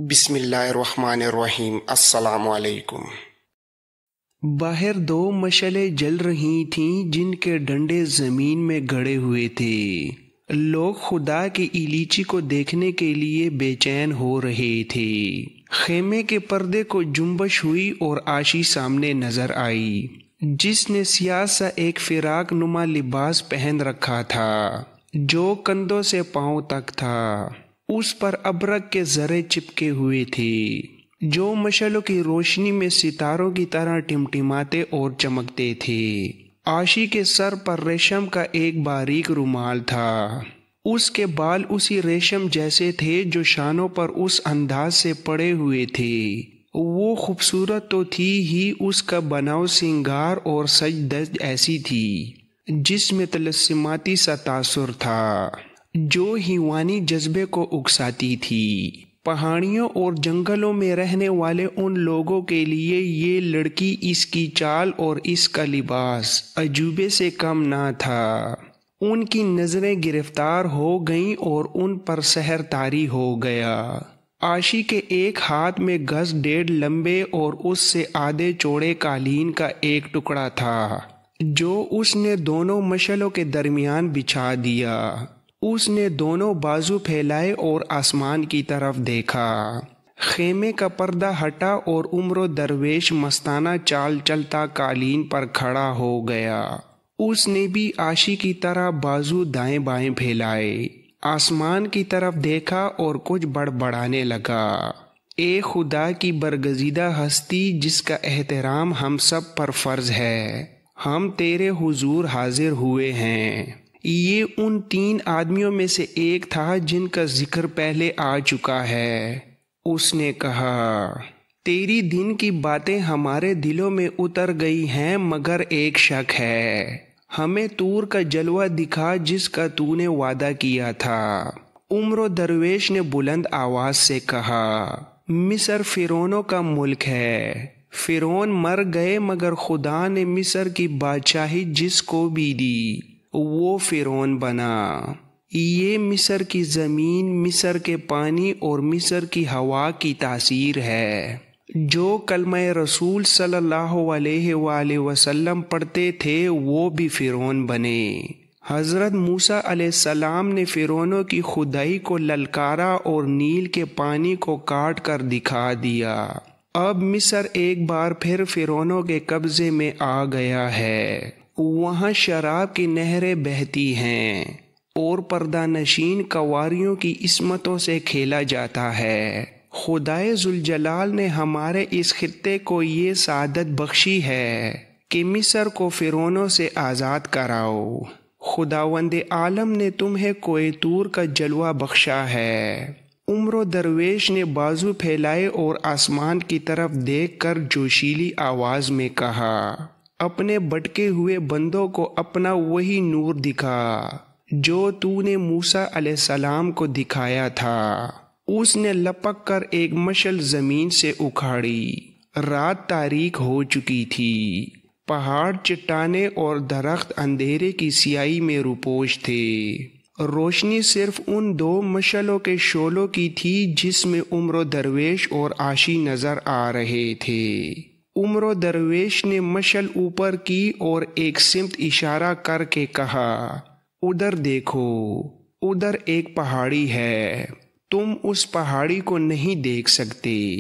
بسم اللہ الرحمن الرحیم۔ السلام علیکم۔ باہر دو مشعلیں جل رہی تھیں جن کے ڈنڈے زمین میں گڑے ہوئے تھے۔ لوگ خدا کی ایلیچی کو دیکھنے کے لیے بے چین ہو رہے تھے۔ خیمے کے پردے کو جنبش ہوئی اور عاشی سامنے نظر آئی، جس نے سیاہ سا ایک فراق نما لباس پہن رکھا تھا جو کندھوں سے پاؤں تک تھا۔ اس پر ابرق کے ذرے چپکے ہوئے تھے جو مشعلوں کی روشنی میں ستاروں کی طرح ٹمٹماتے اور چمکتے تھے۔ عاشی کے سر پر ریشم کا ایک باریک رومال تھا۔ اس کے بال اسی ریشم جیسے تھے جو شانوں پر اس انداز سے پڑے ہوئے تھے۔ وہ خوبصورت تو تھی ہی، اس کا بناؤ سنگار اور سج دج ایسی تھی جس میں طلسماتی سا تاثر تھا جو حیوانی جذبے کو اکساتی تھی۔ پہاڑیوں اور جنگلوں میں رہنے والے ان لوگوں کے لیے یہ لڑکی، اس کی چال اور اس کا لباس عجوبے سے کم نہ تھا۔ ان کی نظریں گرفتار ہو گئیں اور ان پر سحر طاری ہو گیا۔ عاشی کے ایک ہاتھ میں گز ڈیڑھ لمبے اور اس سے آدھے چوڑے قالین کا ایک ٹکڑا تھا جو اس نے دونوں مشعلوں کے درمیان بچھا دیا۔ اس نے دونوں بازو پھیلائے اور آسمان کی طرف دیکھا۔ خیمے کا پردہ ہٹا اور عمر درویش مستانہ چال چلتا قالین پر کھڑا ہو گیا۔ اس نے بھی عاشی کی طرح بازو دائیں بائیں پھیلائے، آسمان کی طرف دیکھا اور کچھ بڑبڑانے لگا۔ اے خدا کی برگزیدہ ہستی جس کا احترام ہم سب پر فرض ہے، ہم تیرے حضور حاضر ہوئے ہیں۔ یہ ان تین آدمیوں میں سے ایک تھا جن کا ذکر پہلے آ چکا ہے۔ اس نے کہا، تیری دن کی باتیں ہمارے دلوں میں اتر گئی ہیں، مگر ایک شک ہے، ہمیں طور کا جلوہ دکھا جس کا تو نے وعدہ کیا تھا۔ عمر درویش نے بلند آواز سے کہا، مصر فرعونوں کا ملک ہے۔ فرعون مر گئے مگر خدا نے مصر کی بادشاہی جس کو بھی دی وہ فرعون بنا۔ یہ مصر کی زمین، مصر کے پانی اور مصر کی ہوا کی تاثیر ہے۔ جو کلمہ رسول صلی اللہ علیہ وآلہ وسلم پڑھتے تھے وہ بھی فرعون بنے۔ حضرت موسیٰ علیہ السلام نے فرعونوں کی خدائی کو للکارا اور نیل کے پانی کو کاٹ کر دکھا دیا۔ اب مصر ایک بار پھر فرعونوں کے قبضے میں آ گیا ہے۔ وہاں شراب کی نہریں بہتی ہیں اور پردہ نشین کنواریوں کی عصمتوں سے کھیلا جاتا ہے۔ خدائے ذوالجلال نے ہمارے اس خطے کو یہ سعادت بخشی ہے کہ مصر کو فرعونوں سے آزاد کراؤ۔ خداوند عالم نے تمہیں کوہ طور کا جلوہ بخشا ہے۔ عمر درویش نے بازو پھیلائے اور آسمان کی طرف دیکھ کر جوشیلی آواز میں کہا، اپنے بٹکے ہوئے بندوں کو اپنا وہی نور دکھا جو تو نے موسیٰ علیہ السلام کو دکھایا تھا۔ اس نے لپک کر ایک مشعل زمین سے اکھاڑی۔ رات تاریک ہو چکی تھی۔ پہاڑ، چٹانیں اور درخت اندھیرے کی سیاہی میں روپوش تھے۔ روشنی صرف ان دو مشعلوں کے شعلوں کی تھی جس میں عمر درویش اور عاشی نظر آ رہے تھے۔ عمر درویش نے مشعل اوپر کی اور ایک سمت اشارہ کر کے کہا، ادھر دیکھو، ادھر ایک پہاڑی ہے، تم اس پہاڑی کو نہیں دیکھ سکتے،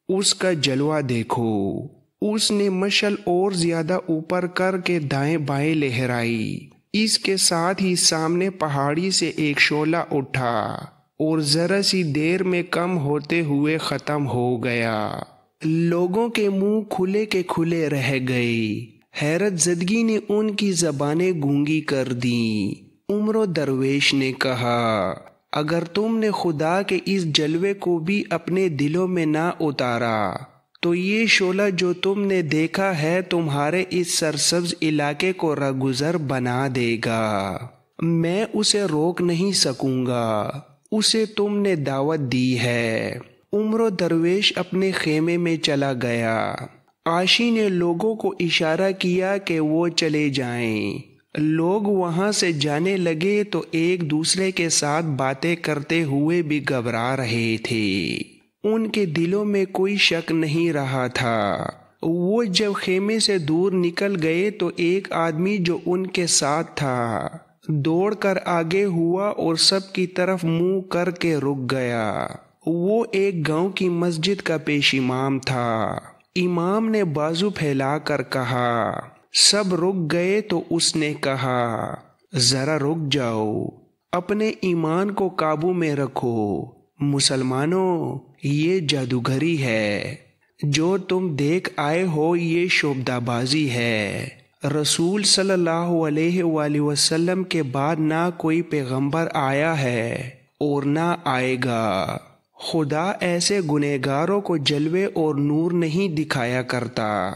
اس کا جلوہ دیکھو۔ اس نے مشعل اور زیادہ اوپر کر کے دائیں بائیں لہرائی۔ اس کے ساتھ ہی سامنے پہاڑی سے ایک شعلہ اٹھا اور ذرا سی دیر میں کم ہوتے ہوئے ختم ہو گیا۔ لوگوں کے منہ کھلے کے کھلے رہ گئے۔ حیرت زدگی نے ان کی زبانیں گونگی کر دیں۔ عمر درویش نے کہا، اگر تم نے خدا کے اس جلوے کو بھی اپنے دلوں میں نہ اتارا تو یہ شعلہ جو تم نے دیکھا ہے تمہارے اس سرسبز علاقے کو رہگذر بنا دے گا۔ میں اسے روک نہیں سکوں گا، اسے تم نے دعوت دی ہے۔ عمر درویش اپنے خیمے میں چلا گیا۔ عاشی نے لوگوں کو اشارہ کیا کہ وہ چلے جائیں۔ لوگ وہاں سے جانے لگے تو ایک دوسرے کے ساتھ باتیں کرتے ہوئے بھی گھبرا رہے تھے۔ ان کے دلوں میں کوئی شک نہیں رہا تھا۔ وہ جب خیمے سے دور نکل گئے تو ایک آدمی جو ان کے ساتھ تھا دوڑ کر آگے ہوا اور سب کی طرف منہ کر کے رک گیا۔ وہ ایک گاؤں کی مسجد کا پیش امام تھا۔ امام نے بازو پھیلا کر کہا، سب رک گئے تو اس نے کہا، ذرا رک جاؤ، اپنے ایمان کو قابو میں رکھو۔ مسلمانوں، یہ جادوگری ہے، جو تم دیکھ آئے ہو یہ شعبدہ بازی ہے۔ رسول صلی اللہ علیہ وآلہ وسلم کے بعد نہ کوئی پیغمبر آیا ہے اور نہ آئے گا۔ خدا ایسے گنہگاروں کو جلوے اور نور نہیں دکھایا کرتا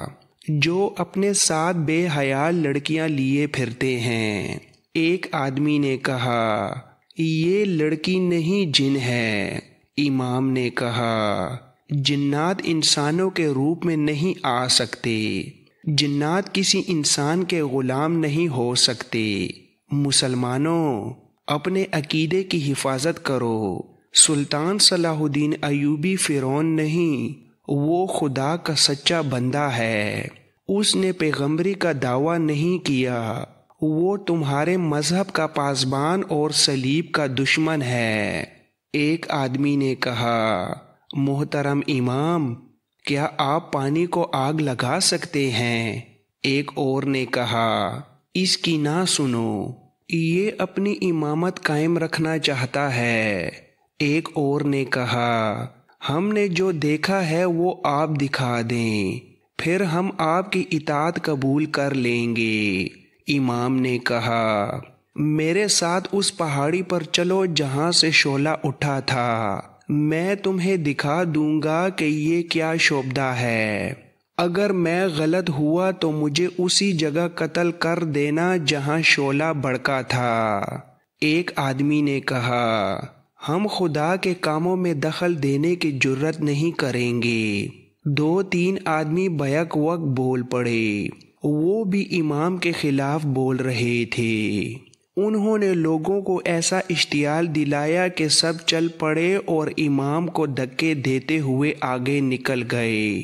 جو اپنے ساتھ بے حیا لڑکیاں لیے پھرتے ہیں۔ ایک آدمی نے کہا، یہ لڑکی نہیں جن ہے۔ امام نے کہا، جنات انسانوں کے روپ میں نہیں آ سکتے، جنات کسی انسان کے غلام نہیں ہو سکتے۔ مسلمانوں، اپنے عقیدے کی حفاظت کرو۔ سلطان صلاح الدین ایوبی فرعون نہیں، وہ خدا کا سچا بندہ ہے۔ اس نے پیغمبری کا دعویٰ نہیں کیا، وہ تمہارے مذہب کا پاسبان اور صلیب کا دشمن ہے۔ ایک آدمی نے کہا، محترم امام، کیا آپ پانی کو آگ لگا سکتے ہیں؟ ایک اور نے کہا، اس کی نہ سنو، یہ اپنی امامت قائم رکھنا چاہتا ہے۔ ایک اور نے کہا، ہم نے جو دیکھا ہے وہ آپ دکھا دیں، پھر ہم آپ کی اطاعت قبول کر لیں گے۔ امام نے کہا، میرے ساتھ اس پہاڑی پر چلو جہاں سے شعلہ اٹھا تھا، میں تمہیں دکھا دوں گا کہ یہ کیا شعبدہ ہے۔ اگر میں غلط ہوا تو مجھے اسی جگہ قتل کر دینا جہاں شعلہ بھڑکا تھا۔ ایک آدمی نے کہا، ہم خدا کے کاموں میں دخل دینے کی جرت نہیں کریں گے۔ دو تین آدمی بیک وقت بول پڑے، وہ بھی امام کے خلاف بول رہے تھے۔ انہوں نے لوگوں کو ایسا اشتعال دلایا کہ سب چل پڑے اور امام کو دھکے دیتے ہوئے آگے نکل گئے۔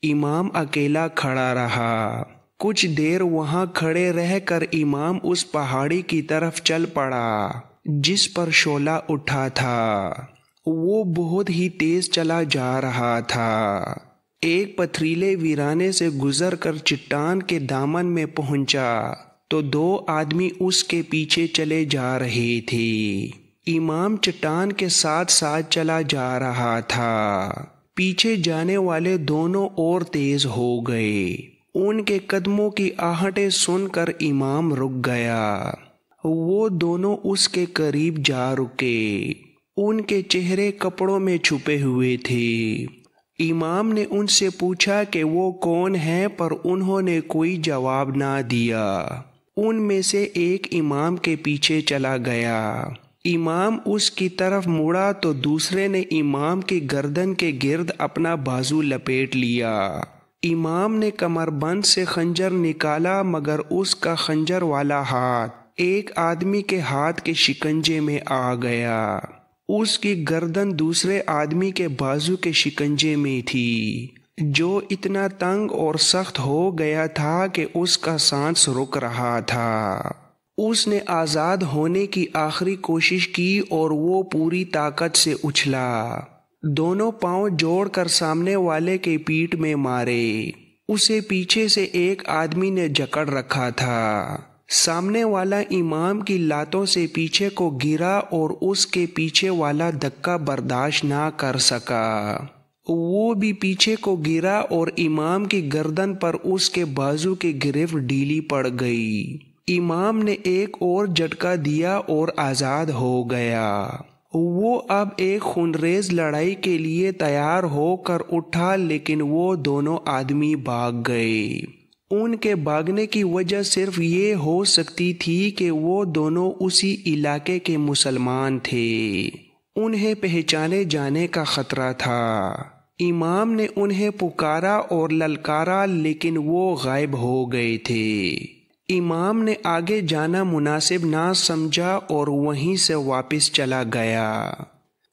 امام اکیلا کھڑا رہا۔ کچھ دیر وہاں کھڑے رہ کر امام اس پہاڑی کی طرف چل پڑا جس پر شعلہ اٹھا تھا۔ وہ بہت ہی تیز چلا جا رہا تھا۔ ایک پتھریلے ویرانے سے گزر کر چٹان کے دامن میں پہنچا تو دو آدمی اس کے پیچھے چلے جا رہے تھے۔ امام چٹان کے ساتھ ساتھ چلا جا رہا تھا۔ پیچھے جانے والے دونوں اور تیز ہو گئے۔ ان کے قدموں کی آہٹیں سن کر امام رک گیا۔ وہ دونوں اس کے قریب جا رکے۔ ان کے چہرے کپڑوں میں چھپے ہوئے تھے۔ امام نے ان سے پوچھا کہ وہ کون ہیں، پر انہوں نے کوئی جواب نہ دیا۔ ان میں سے ایک امام کے پیچھے چلا گیا۔ امام اس کی طرف مڑا تو دوسرے نے امام کی گردن کے گرد اپنا بازو لپیٹ لیا۔ امام نے کمر بند سے خنجر نکالا، مگر اس کا خنجر والا ہاتھ ایک آدمی کے ہاتھ کے شکنجے میں آ گیا۔ اس کی گردن دوسرے آدمی کے بازو کے شکنجے میں تھی، جو اتنا تنگ اور سخت ہو گیا تھا کہ اس کا سانس رک رہا تھا۔ اس نے آزاد ہونے کی آخری کوشش کی اور وہ پوری طاقت سے اچھلا۔ دونوں پاؤں جوڑ کر سامنے والے کے پیٹھ میں مارے۔ اسے پیچھے سے ایک آدمی نے جکڑ رکھا تھا۔ سامنے والا امام کی لاتوں سے پیچھے کو گرا اور اس کے پیچھے والا دھکا برداشت نہ کر سکا۔ وہ بھی پیچھے کو گرا اور امام کی گردن پر اس کے بازو کی گرفت ڈھیلی پڑ گئی۔ امام نے ایک اور جھٹکا دیا اور آزاد ہو گیا۔ وہ اب ایک خونریز لڑائی کے لیے تیار ہو کر اٹھا، لیکن وہ دونوں آدمی بھاگ گئے۔ ان کے بھاگنے کی وجہ صرف یہ ہو سکتی تھی کہ وہ دونوں اسی علاقے کے مسلمان تھے۔ انہیں پہچانے جانے کا خطرہ تھا۔ امام نے انہیں پکارا اور للکارا، لیکن وہ غائب ہو گئے تھے۔ امام نے آگے جانا مناسب نہ سمجھا اور وہیں سے واپس چلا گیا۔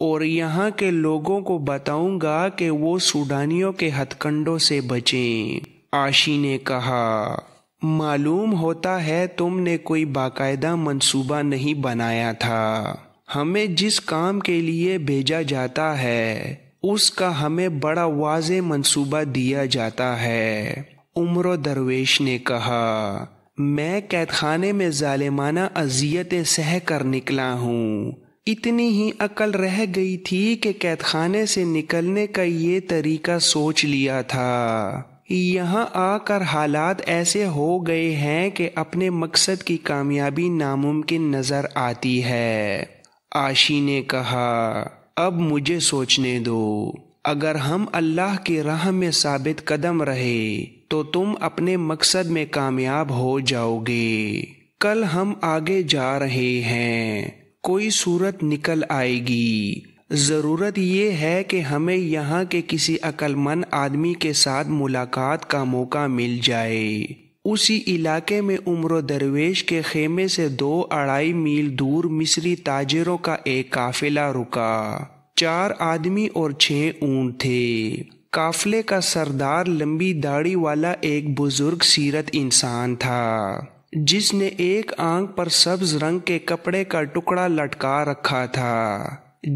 اور یہاں کے لوگوں کو بتاؤں گا کہ وہ سوڈانیوں کے ہتھ کنڈوں سے بچیں۔ عاشی نے کہا، معلوم ہوتا ہے تم نے کوئی باقاعدہ منصوبہ نہیں بنایا تھا۔ ہمیں جس کام کے لیے بھیجا جاتا ہے اس کا ہمیں بڑا واضح منصوبہ دیا جاتا ہے۔ عمر درویش نے کہا، میں قید خانے میں ظالمانہ اذیتیں سہ کر نکلا ہوں۔ اتنی ہی عقل رہ گئی تھی کہ قید خانے سے نکلنے کا یہ طریقہ سوچ لیا تھا۔ یہاں آ کر حالات ایسے ہو گئے ہیں کہ اپنے مقصد کی کامیابی ناممکن نظر آتی ہے۔ عاشی نے کہا، اب مجھے سوچنے دو۔ اگر ہم اللہ کی راہ میں ثابت قدم رہے تو تم اپنے مقصد میں کامیاب ہو جاؤ گے۔ کل ہم آگے جا رہے ہیں، کوئی صورت نکل آئے گی۔ ضرورت یہ ہے کہ ہمیں یہاں کے کسی عقل مند آدمی کے ساتھ ملاقات کا موقع مل جائے۔ اسی علاقے میں عمر درویش کے خیمے سے 2-2.5 میل دور مصری تاجروں کا ایک قافلہ رکا۔ 4 آدمی اور 6 اونٹ تھے۔ قافلے کا سردار لمبی داڑھی والا ایک بزرگ سیرت انسان تھا، جس نے ایک آنکھ پر سبز رنگ کے کپڑے کا ٹکڑا لٹکا رکھا تھا،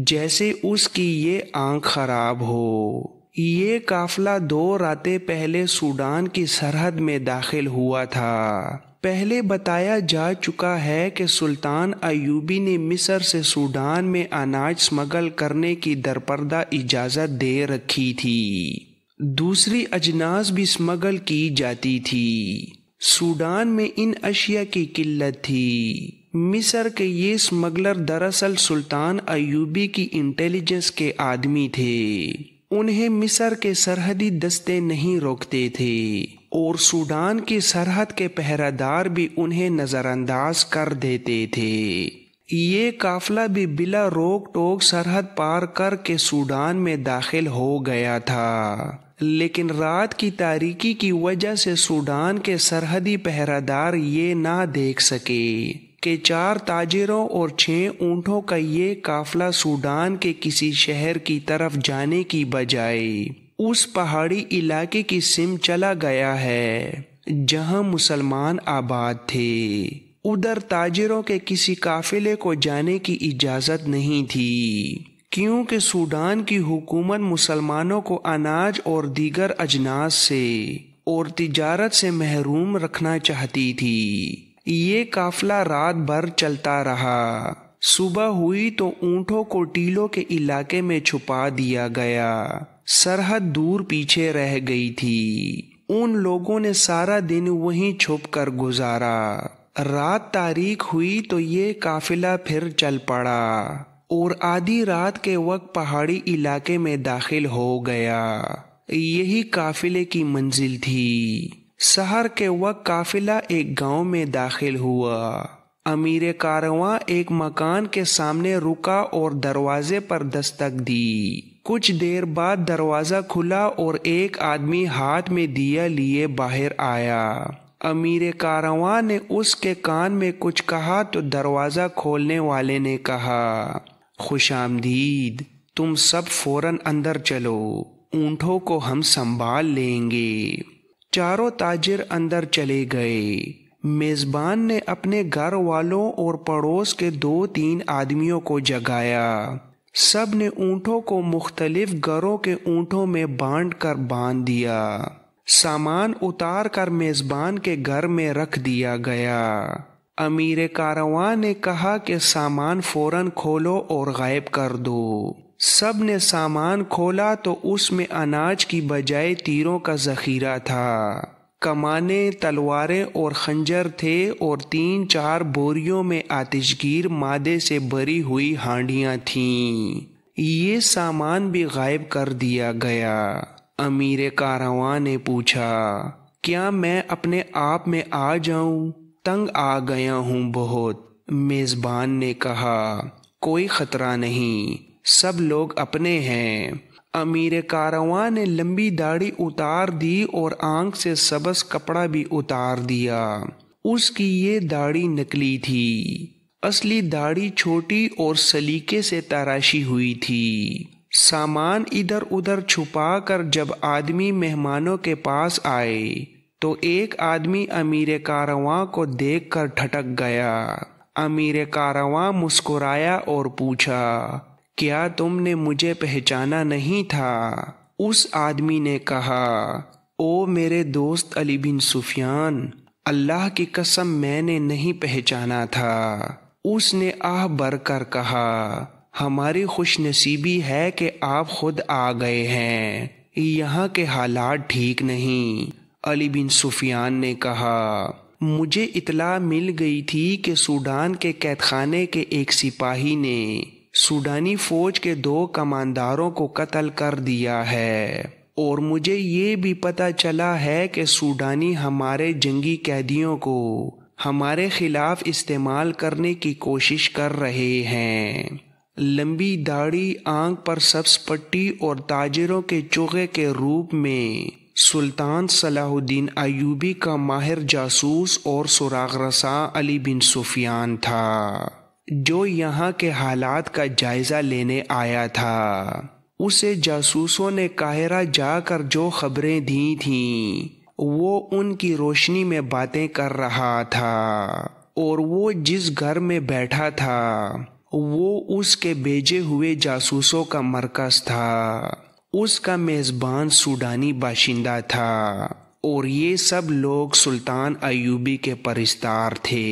جیسے اس کی یہ آنکھ خراب ہو۔ یہ قافلہ 2 راتیں پہلے سوڈان کی سرحد میں داخل ہوا تھا۔ پہلے بتایا جا چکا ہے کہ سلطان ایوبی نے مصر سے سوڈان میں اناج سمگل کرنے کی درپردہ اجازت دے رکھی تھی۔ دوسری اجناس بھی سمگل کی جاتی تھی۔ سوڈان میں ان اشیاء کی قلت تھی۔ مصر کے یہ سمگلر دراصل سلطان ایوبی کی انٹیلیجنس کے آدمی تھے۔ انہیں مصر کے سرحدی دستے نہیں روکتے تھے اور سوڈان کی سرحد کے پہرہ دار بھی انہیں نظر انداز کر دیتے تھے۔ یہ قافلہ بھی بلا روک ٹوک سرحد پار کر کے سوڈان میں داخل ہو گیا تھا، لیکن رات کی تاریکی کی وجہ سے سوڈان کے سرحدی پہرہ دار یہ نہ دیکھ سکے کہ 4 تاجروں اور 6 اونٹوں کا یہ قافلہ سوڈان کے کسی شہر کی طرف جانے کی بجائے اس پہاڑی علاقے کی سمت چلا گیا ہے جہاں مسلمان آباد تھے۔ ادھر تاجروں کے کسی قافلے کو جانے کی اجازت نہیں تھی، کیونکہ سوڈان کی حکومت مسلمانوں کو اناج اور دیگر اجناس سے اور تجارت سے محروم رکھنا چاہتی تھی۔ یہ قافلہ رات بھر چلتا رہا۔ صبح ہوئی تو اونٹوں کو ٹیلوں کے علاقے میں چھپا دیا گیا۔ سرحد دور پیچھے رہ گئی تھی۔ ان لوگوں نے سارا دن وہیں چھپ کر گزارا۔ رات تاریک ہوئی تو یہ قافلہ پھر چل پڑا اور آدھی رات کے وقت پہاڑی علاقے میں داخل ہو گیا۔ یہی قافلے کی منزل تھی۔ سحر کے وقت قافلہ ایک گاؤں میں داخل ہوا۔ امیر کارواں ایک مکان کے سامنے رکا اور دروازے پر دستک دی۔ کچھ دیر بعد دروازہ کھلا اور ایک آدمی ہاتھ میں دیا لیے باہر آیا۔ امیر کارواں نے اس کے کان میں کچھ کہا تو دروازہ کھولنے والے نے کہا، خوش آمدید، تم سب فوراً اندر چلو، اونٹوں کو ہم سنبھال لیں گے۔ چاروں تاجر اندر چلے گئے۔ میزبان نے اپنے گھر والوں اور پڑوس کے 2-3 آدمیوں کو جگایا۔ سب نے اونٹوں کو مختلف گھروں کے اونٹوں میں بانٹ کر باندھ دیا۔ سامان اتار کر میزبان کے گھر میں رکھ دیا گیا۔ امیر کارواں نے کہا کہ سامان فوراً کھولو اور غائب کر دو۔ سب نے سامان کھولا تو اس میں اناج کی بجائے تیروں کا ذخیرہ تھا۔ کمانیں، تلواریں اور خنجر تھے اور 3-4 بوریوں میں آتشگیر مادے سے بھری ہوئی ہانڈیاں تھیں۔ یہ سامان بھی غائب کر دیا گیا۔ امیر کارواں نے پوچھا، کیا میں اپنے آپ میں آ جاؤں؟ تنگ آ گیا ہوں بہت۔ میزبان نے کہا، کوئی خطرہ نہیں، سب لوگ اپنے ہیں۔ امیر کارواں نے لمبی داڑھی اتار دی اور آنکھ سے سبز کپڑا بھی اتار دیا۔ اس کی یہ داڑھی نکلی تھی۔ اصلی داڑھی چھوٹی اور سلیقے سے تراشی ہوئی تھی۔ سامان ادھر ادھر چھپا کر جب آدمی مہمانوں کے پاس آئے تو ایک آدمی امیر کارواں کو دیکھ کر ٹھٹک گیا۔ امیر کارواں مسکرایا اور پوچھا، کیا تم نے مجھے پہچانا نہیں تھا؟ اس آدمی نے کہا، او میرے دوست علی بن سفیان، اللہ کی قسم میں نے نہیں پہچانا تھا۔ اس نے آہ بھر کر کہا، ہماری خوش نصیبی ہے کہ آپ خود آ گئے ہیں، یہاں کے حالات ٹھیک نہیں۔ علی بن سفیان نے کہا، مجھے اطلاع مل گئی تھی کہ سوڈان کے قید خانے کے ایک سپاہی نے سوڈانی فوج کے 2 کمانداروں کو قتل کر دیا ہے، اور مجھے یہ بھی پتہ چلا ہے کہ سوڈانی ہمارے جنگی قیدیوں کو ہمارے خلاف استعمال کرنے کی کوشش کر رہے ہیں۔ لمبی داڑھی، آنکھ پر سبز پٹی اور تاجروں کے چوغے کے روپ میں سلطان صلاح الدین ایوبی کا ماہر جاسوس اور سراغ رساں علی بن سفیان تھا، جو یہاں کے حالات کا جائزہ لینے آیا تھا۔ اسے جاسوسوں نے قاہرہ جا کر جو خبریں دی تھیں وہ ان کی روشنی میں باتیں کر رہا تھا، اور وہ جس گھر میں بیٹھا تھا وہ اس کے بھیجے ہوئے جاسوسوں کا مرکز تھا۔ اس کا میزبان سوڈانی باشندہ تھا، اور یہ سب لوگ سلطان ایوبی کے پرستار تھے۔